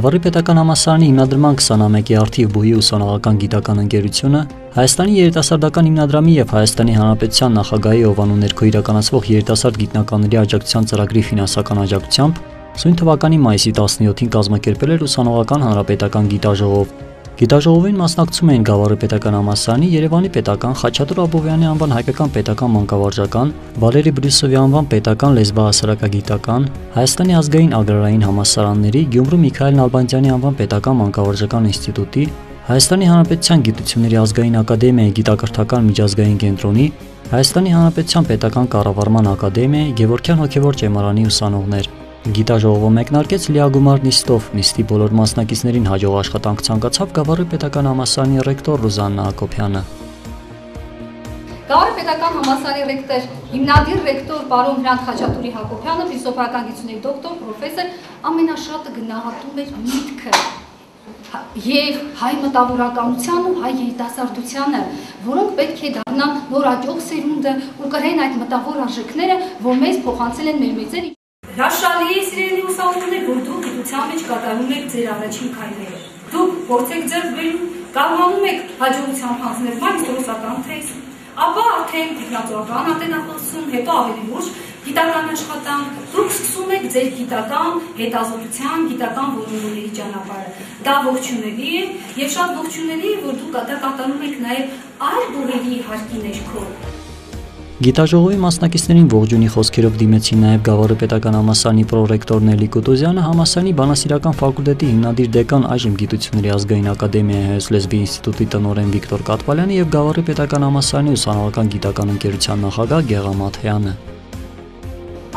Գավառի պետական համալսարանի հիմնադրման 21-ի արդիվ բուհի ուսանողական գիտական ընկերությունը Հայաստանի երիտասարդական հիմնադրամի և Հայաստանի Հանրապետության նախագահի ովանու ներքո իրականացվող երիտասարդ գիտնականների աջակցության ծրագրի ֆինանսական աջակցությամբ սույն թվականի մայիսի 17-ին կազմակերպել էր ուսանողական հանրապետական գիտաժողով։ Գիտաժողովին մասնակցում էին Գավառի պետական համալսարանի, Երևանի պետական, Խաչատուր Աբովյանի անվան հայկական պետական մանկավարժական, Վալերի Բրյուսովի անվան պետական լեզվահասարակագիտական, Հայաստանի ազգային ագրարային համալսարանների, Գյումրու Միքայել Նալբանդյանի անվան պետական մանկավարժական ինստիտուտի, Հայաստանի Հանրապետության գիտությունների ազգային ակադեմիայի գիտակրթական միջազգային կենտրոնի, Հայաստանի Հանրապետության պետական կառավարման ակադեմիայի, Գևորգյան հոգևոր ճեմարանի ուսանողներ։ Գիտաժողովը մեկնարկեց լիագումար նիստով, նիստի բոլոր մասնակիցներին հաջող աշխատանք ցանկացավ Գավառի պետական համալսարանի ռեկտոր Ռուզաննա Հակոբյանը։ Գավառի պետական համալսարանի ռեկտոր, հիմնադիր ռեկտոր պարոն Հրանտ Խաչատուրի Հակոբյանը, ֆիլոսոֆիական գիտությունների դոկտոր, պրոֆեսոր, ամենաշատը գնահատում էր միտքը և հայ մտավորականության ու հայ երիտասարդությանը, որոնք պետք է դառնան նորաճող սերունդը ու կրեն այդ մտավոր արժեքները, որ մեզ փոխանցել են մեր մեծերը։ Հրաշալի է, սիրելի ուսանողներ, որ դուք գիտության մեջ կատարում եք ձեր առաջին քայլերը։ Դուք փորձ եք ձեռք բերում, կարողանում եք հաջողությամբ հանձնել մագիստրոսական թեզ, ապա արդեն տեխնոլոգիական ատենախոսություն, հետո ավելի լուրջ գիտական աշխատանք, դուք սկսում եք ձեր գիտական հետազոտության, գիտական որոնումների ճանապարհը։ Դա ողջունելի է եւ շատ ողջունելի է, որ դուք դա կատարում եք նաեւ այլ բուրերի հարկի ներքո։ Գիտաժողովի մասնակիցներին ողջունի խոսքերով դիմեցին նաև Գավառի պետական համալսարանի պրոռեկտոր Նելի Կուտուզյանը, համալսարանի բանասիրական ֆակուլտետի հիմնադիր դեկան այժմ Գիտությունների ազգային ակադեմիայի հայոց լեզվի ինստիտուտի տնօրեն Վիկտոր Կատվալյանը և Գավառի պետական համալսարանի ուսանողական գիտական ընկերության նախագահ Գեղամ Աթեյանը։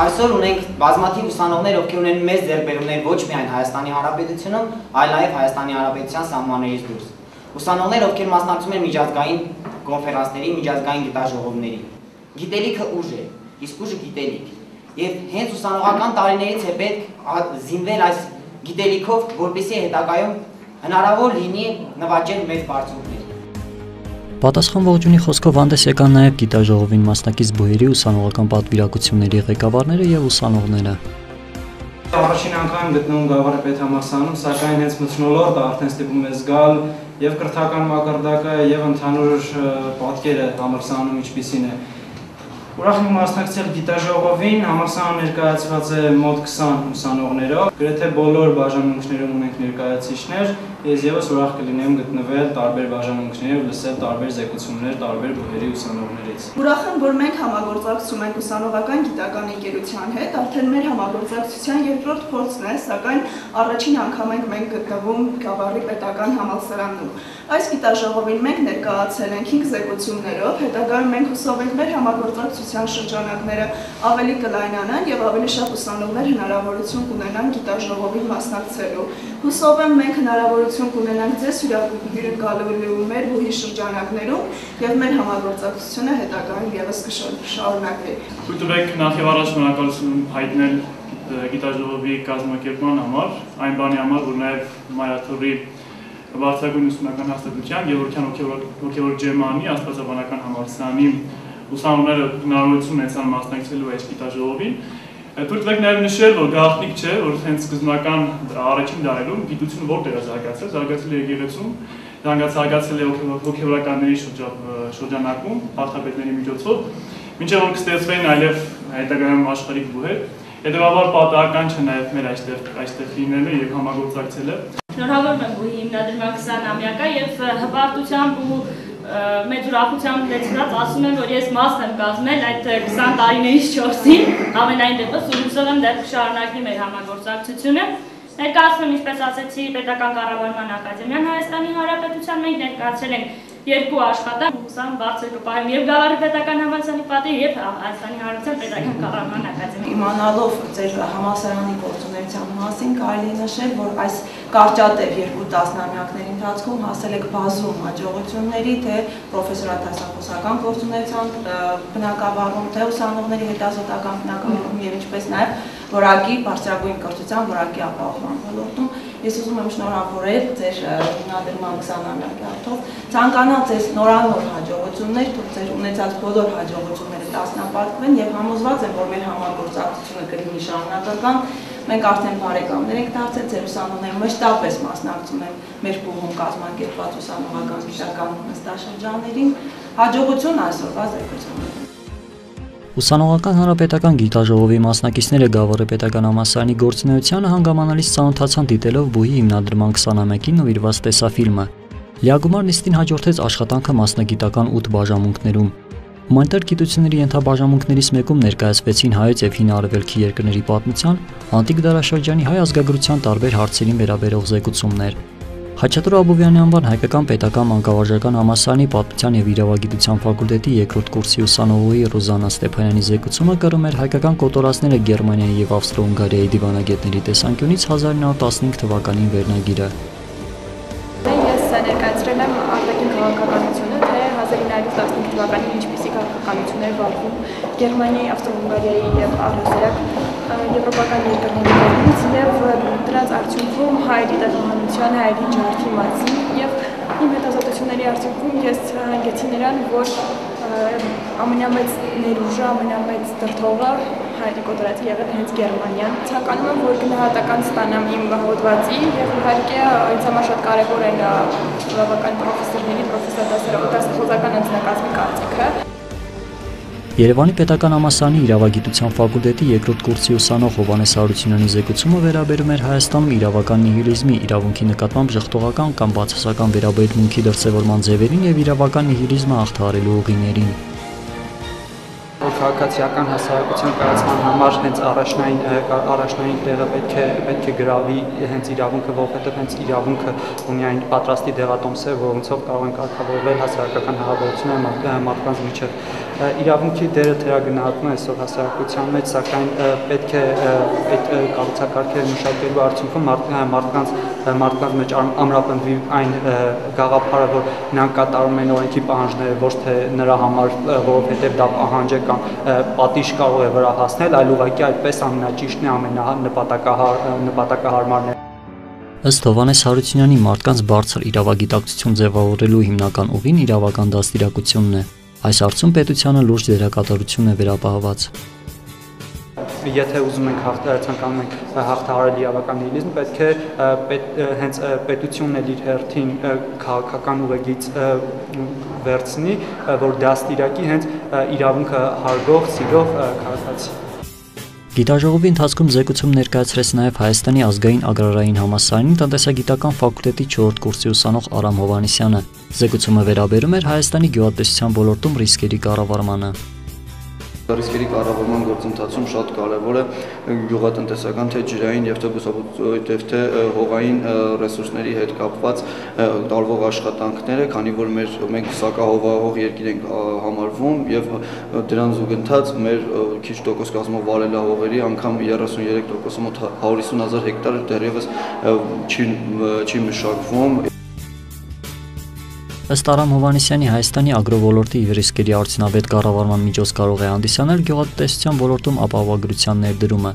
Այսօր ունենք բազմաթիվ ուսանողներ, ովքեր ունեն մեծ ձեռքբերումներ ոչ միայն Հայաստանի Հանրապետությունում, այլ նաև Հայաստանի Հանրապետության սահմաններից դուրս։ Ուսանողներ, ովքեր մասնակցում են միջազգային կոնֆերանսների, միջազգային գիտաժողովների։ Գիտելիքը ուժ է, իսկ ուժը գիտելիք։ Եվ հենց ուսանողական տարիներից է պետք զինվել այս գիտելիքով, որպեսզի հետագայում հնարավոր լինի նվաճել մեր բարձունքները։ Պատասխան ողջունի խոսքով հանդես եկան նաև գիտաժողովին մասնակից բուհերի ուսանողական պատվիրակությունների ղեկավարները եւ ուսանողները։ Առաջին անգամ գտնվում Գավառի պետհամալսարանում, սակայն հենց մթնոլորտը արդեն ստիպում է զգալ եւ կրթական մակարդակը եւ ընդհանուր պատկերը համալսարանում ինչպիսին է։ Ուրախ եմ մասնակցել գիտաժողովին, համալսարանը ներկայացված է մոտ 20 ուսանողներով, գրեթե բոլոր բաժանմունքներում ունենք ներկայացուցիչներ, ես ևս ուրախ կլինեմ գտնվել տարբեր բաժանմունքներով, լսել տարբեր զեկուցումներ տարբեր բուհերի ուսանողներից։ Ուրախ եմ, որ մենք համագործակցում ենք ուսանողական գիտական ընկերության հետ, արդեն մեր համագործակցության երկրորդ փորձն է, սակայն առաջին անգամ ենք մենք գտնվում Գավառի պետական համալսարանում։ Այս գիտաժողովին մենք ներկայացել ենք 5 զեկուցումներով, հետագայում մենք հուսով ենք մեր համագործակցության շրջանակները ավելի կլայնանան եւ ավելի շատ ուսանողներ հնարավորություն կունենան գիտաժողովին մասնակցելու։ Հուսով եմ մենք հնարավորություն կունենանք ձեզ հյուրընկալելու մեր բուհի շրջանակներում եւ մեր համագործակցությունը հետագայում եւս կշարունակվի։ Թույլ տվեք նախ եւ առաջ շնորհակալություն հայտնել գիտաժողովի կազմակերպման համար, այն բանի համար, որ նաեւ Մայաթորի Վարչագույն ուսումնական հաստատության Գևորգյան հոգևոր ջերմանի աստվածաբանական համալսարանի ուսանողները հնարավորություն ունեցան մասնակցելու այս գիտաժողովին։ Թույլ տվեք նաև նշել, որ գաղտնիք չէ, որ հենց սկզբնական առաջին դարերում գիտությունը որտեղ է զարգացել, զարգացել է եկեղեցում, զարգացել է հոգևորականների շրջանակում, հաղթապետների միջոցով, մինչև որ կստեղծվեն այլև հետագայում աշխարհիկ բուհեր։ Հետևաբար պատահական չէ նաև մեր այստեղ լինելը եւ համագործակցելը։ Շնորհավորում եմ բուհի հիմնադրման 20-ամյակը եւ հպարտությամբ ու մեծ ուրախությամբ լեցրած ասում եմ, որ ես մաս եմ կազմել այդ 20 տարիներից 4-ին, ամենայն դեպս ու հուսով եմ դեռ կշարունակվի մեր համագործակցությունը։ Ներկայացնում եմ, ինչպես ասեցի, պետական կառավարման ակադեմիան Հայաստանի Հանրապետության, մենք ներկայացրել ենք երկու աշխատանք, ուսան բարձր կպահեմ եւ Գավառի պետական համալսարանի պատի եւ Հայաստանի Հանրապետության պետական կառավարման ակադեմիա։ Իմանալով ձեր համալսարանի գործունեության մասին կարելի նշել, որ այս կարճատև 2 տասնամյակների ընթացքում հասել եք բազում հաջողությունների, թե պրոֆեսորատ հասարակական գործունեության բնակավարում, թե ուսանողների հետազոտական բնակավարում եւ ինչպես նաեւ որակի բարձրագույն կրթության որակի ապահովման ոլորտում։ Ես ուզում եմ շնորհավորել ձեր հիմնադրման 20-ամյակի արդյունքում, ցանկանալ ձեզ նորանոր հաջողություններ, թող ձեր ունեցած բոլոր հաջողությունները տասնապատկվեն եւ համոզված եմ, որ մեր համագործակցությունը կլինի շարունակական, մենք արդեն բարեկամներ ենք դարձել ձեր ուսանողներին, մշտապես մասնակցում են մեր փուլում կազմակերպված ուսանողական գիտական նստաշրջաններին, հաջողություն այսօրվա զեկուցումներին։ Ուսանողական հանրապետական գիտաժողովի մասնակիցները Գավառի պետական համալսարանի գործունեությանը հանգամանալից ծանոթացան դիտելով բուհի հիմնադրման 21-ին նվիրված տեսաֆիլմը։ Լիագումար նիստին հաջորդեց աշխատանքը մասնագիտական 8 բաժանմունքներում։ Հումանիտար գիտությունների ենթաբաժանմունքներից մեկում ներկայացվեցին հայոց եւ հին արևելքի երկրների պատմության, անտիկ դարաշրջանի հայ ազգագրության տարբեր հարցերին վերաբերող զեկուցումներ։ Խաչատուր Աբովյանի անվան հայկական պետական մանկավարժական համալսարանի պատմության եւ իրավագիտության ֆակուլտետի երկրորդ կուրսի ուսանողուհի Ռոզանա Ստեփանյանի զեկուցումը կրում էր հայկական կոտորածները Գերմանիայի եւ Ավստրո-Հունգարիայի դիվանագետների տեսանկյունից 1915 թվականին վերնագիրը։ Ես ներկայացրել եմ արտաքին քաղաքականությունը, թե 1915 թվականին ինչպիսի քաղաքականություն էր վարվում Գերմանիայի, Ավստրո-Հունգարիայի եւ առհասարակ եվրոպական երկրների կողմից եւ դրանց արդյունքում հայերի տեղահանության, հայերի ջարդի մասին եւ իմ հետազոտությունների արդյունքում ես հանգեցի նրան, որ ամենամեծ ներուժը, ամենամեծ դրդողը հայերի կոտորածի եղել հենց Գերմանիան։ Ցանկանում եմ, որ գնահատական ստանամ իմ հոդվածի եւ իհարկե ինձ համար շատ կարեւոր են բավական պրոֆեսորների, դասախոսական անձնակազմի կարծիքը։ Երևանի պետական համալսարանի իրավագիտության ֆակուլտետի երկրորդ կուրսի ուսանող Հովհաննես Հարությունյանի զեկուցումը վերաբերում էր Հայաստանում իրավական նիհիլիզմի, իրավունքի նկատմամբ ժխտողական կամ բացասական վերաբերմունքի դրսևորման ձևերին եւ իրավական նիհիլիզմը հաղթահարելու ուղիներին։ Քաղաքացիական հասարակության կայացման համար հենց առաջնային տեղը պետք է գրավի հենց իրավունքը, որովհետև հենց իրավունքը ունի այն պատրաստի դեղատոմս է, որոնցով կարող են կարգավորվել հասարակական հարաբերությունները մարդկանց միջև։ Իրավունքի դերը թերագնահատվում է այսօր հասարակության մեջ, սակայն պետք է այդ կառուցակարգերը մշակելու արդյունքում մարդկանց մեջ ամրապնդվի այն գաղափարը, որ նրանք կատարում են օրենքի պահանջները, ոչ թե նրա համար, որովհետև դա պահանջ է կամ պատիժ կարող է վրա հասնել, այլ ուղղակի այդպես ամենաճիշտն է, ամենանպատակահարմարն է։ Ըստ Հովհաննես Հարությունյանի մարդկանց բարձր իրավագիտակցություն ձևավորելու հիմնական ուղին իրավական դաստիարակությունն է։ Այս հարցում պետությանը լուրջ դերակատարություն է վերապահված։ Եթե ուզում ենք ցանկանում ենք հաղթահարել իրավական նիհիլիզմը, պետք է հենց պետությունն էլ իր հերթին քաղաքական ուղեգիծ վերցնի, որ դաստիարակի հենց իրավունքը հարգող, սիրող քաղաքացի։ Գիտաժողովի ընթացքում զեկուցում ներկայացրեց նաև Հայաստանի ազգային agrarային համալսարանի տնտեսագիտական ֆակուլտետի 4-րդ կուրսի ուսանող Արամ Հովհաննիսյանը։ Զեկուցումը վերաբերում էր Հայաստանի գյուղատնտեսության ոլորտում ռիսկերի կառավարմանը։ Ռիսկերի կառավարման գործընթացում շատ կարևոր է գյուղատնտեսական թե ջրային եւ թե հողային ռեսուրսների հետ կապված տարվող աշխատանքները, քանի որ մենք սակահովահող երկիր ենք համարվում եւ դրան զուգընթաց մեր քիչ տոկոս կազմող վարելահողերի անգամ 33%-ը մոտ 150,000 հեկտար դեռևս չի մշակվում։ Ըստ Արամ Հովհաննիսյանի Հայաստանի ագրովոլորտի ռիսկերի արդյունավետ կառավարման միջոց կարող է հանդիսանալ գյուղատնտեսության ոլորտում ապահովագրության ներդրումը։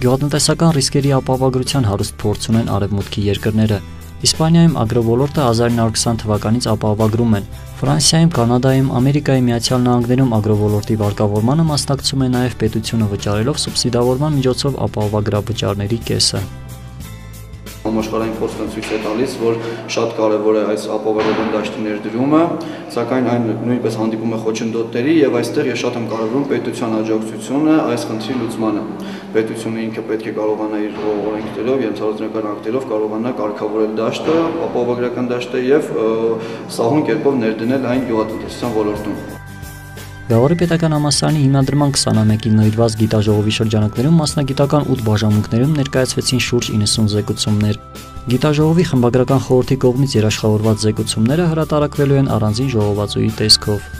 Գյուղատնտեսական ռիսկերի ապահովագրության հարուստ փորձ ունեն արևմուտքի երկրները։ Իսպանիայում ագրովոլորտը 1920 թվականից ապահովագրում են։ Ֆրանսիայում, Կանադայում, Ամերիկայի Միացյալ Նահանգներում ագրովոլորտի վարկավորմանը մասնակցում է նաև պետությունը վճարելով սուբսիդավորման միջոցով ապահովագրավճարների կեսը։ Համաշխարհային փորձն ցույց է տալիս, որ շատ կարևոր է այս ապահովագրական դաշտի ներդրումը, սակայն այն նույնպես հանդիպում է խոչընդոտների եւ այստեղ ես շատ եմ կարևորում պետության աջակցությունը այս խնդրի լուծմանը։ Պետությունը ինքը պետք է կարողանա իր օրենքներով, ենթադրական ակտերով կարողանա կարգավորել դաշտը, ապահովագրական դաշտը եւ սահուն կերպով ներդնել այն գյուղատնտեսության ոլորտում։ Գավառի պետական համալսարանի հիմնադրման 21-ին նվիրված գիտաժողովի շրջանակներում մասնագիտական 8 բաժանմունքներում ներկայացվեցին շուրջ 90 զեկուցումներ։ Գիտաժողովի խմբագրական խորհրդի կողմից երաշխավորված զեկուցումները հրատարակվելու են առանձին ժողովածուի տեսքով։